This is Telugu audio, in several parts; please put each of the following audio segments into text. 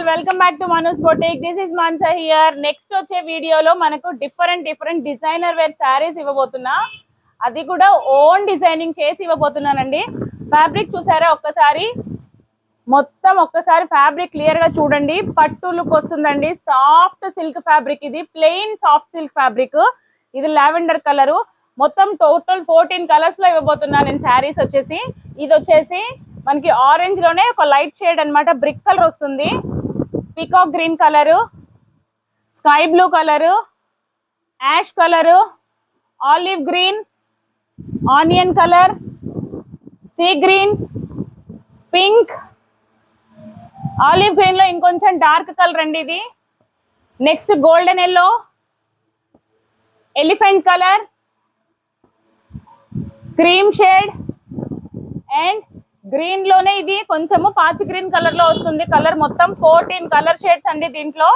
All welcome back to Manoj boutique. This is Mansa here. Next వచ్చే వీడియోలో మనకు డిఫరెంట్ డిజైనర్ వేర్ శారీస్ ఇవ్వబోతున్నా. అది కూడా ఓన్ డిజైనింగ్ చేసి ఇవ్వబోతున్నానండి. ఫ్యాబ్రిక్ చూసారా ఒక్కసారి, మొత్తం ఒక్కసారి ఫ్యాబ్రిక్ క్లియర్ గా చూడండి. పట్టు లుక్ వస్తుందండి. సాఫ్ట్ సిల్క్ ఫ్యాబ్రిక్, ఇది ప్లెయిన్ సాఫ్ట్ సిల్క్ ఫ్యాబ్రిక్. ఇది లావెండర్ కలర్. మొత్తం టోటల్ 14 కలర్స్ లో ఇవ్వబోతున్నా నేను శారీస్ వచ్చేసి. ఇది వచ్చేసి మనకి ఆరెంజ్ లోనే ఒక లైట్ షేడ్ అన్నమాట, బ్రిక్ కలర్ వస్తుంది. Peacock green colour, sky blue colour, ash colour, olive green, onion colour, sea green, pink, olive green లో ఇంకొంచెం డార్క్ కలర్ అండి ఇది. Next golden yellow, elephant colour, cream shade and green లోనే ఇది కొంచెము పాచి గ్రీన్ కలర్ లో వస్తుంది. కలర్ మొత్తం 14 కలర్ షేడ్స్ అండి దీంట్లో.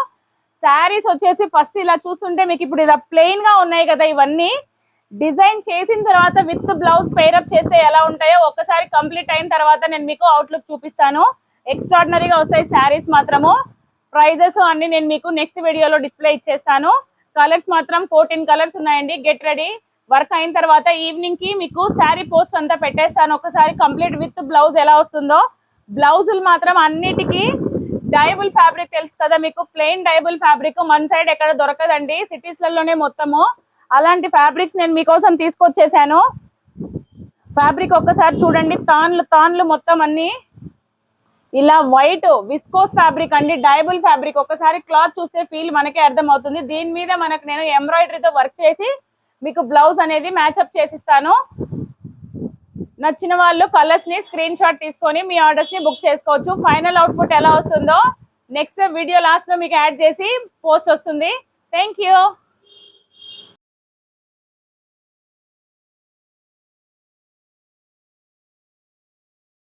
శారీస్ వచ్చేసి ఫస్ట్ ఇలా చూస్తుంటే మీకు ఇప్పుడు ఇలా ప్లెయిన్ గా ఉన్నాయి కదా, ఇవన్నీ డిజైన్ చేసిన తర్వాత విత్ బ్లౌజ్ పేరప్ చేస్తే ఎలా ఉంటాయో ఒక్కసారి కంప్లీట్ అయిన తర్వాత నేను మీకు అవుట్లుక్ చూపిస్తాను. ఎక్స్ట్రాడినరీగా వస్తాయి శారీస్ మాత్రము. ప్రైజెస్ అన్ని నేను మీకు నెక్స్ట్ వీడియోలో డిస్ప్లే ఇచ్చేస్తాను. కలర్స్ మాత్రం 14 కలర్స్ ఉన్నాయండి. Get ready. వర్క్ అయిన తర్వాత ఈవినింగ్ కి మీకు శారీ పోస్ట్ అంతా పెట్టేస్తాను. ఒకసారి కంప్లీట్ విత్ బ్లౌజ్ ఎలా వస్తుందో. బ్లౌజులు మాత్రం అన్నిటికీ డైబుల్ ఫ్యాబ్రిక్ తెలుసు కదా మీకు, ప్లెయిన్ డైబుల్ ఫ్యాబ్రిక్ మన సైడ్ ఎక్కడ దొరకదండి, సిటీస్ లలోనే మొత్తము. అలాంటి ఫ్యాబ్రిక్స్ నేను మీకోసం తీసుకొచ్చేసాను. ఫ్యాబ్రిక్ ఒక్కసారి చూడండి, తాన్లు మొత్తం అన్ని ఇలా వైట్ విస్కోస్ ఫ్యాబ్రిక్ అండి, డైబుల్ ఫ్యాబ్రిక్. ఒకసారి క్లాత్ చూస్తే ఫీల్ మనకే అర్థం అవుతుంది. దీని మీద మనకు నేను ఎంబ్రాయిడరీతో వర్క్ చేసి మీకు బ్లౌజ్ అనేది మ్యాచ్అప్ చేసిస్తాను. నచ్చిన వాళ్ళు కలర్స్ ని స్క్రీన్ షాట్ తీసుకొని మీ ఆర్డర్స్ ని బుక్ చేసుకోవచ్చు. ఫైనల్ అవుట్పుట్ ఎలా వస్తుందో నెక్స్ట్ వీడియో లాస్ట్ లో మీకు యాడ్ చేసి పోస్ట్ వస్తుంది. Thank you.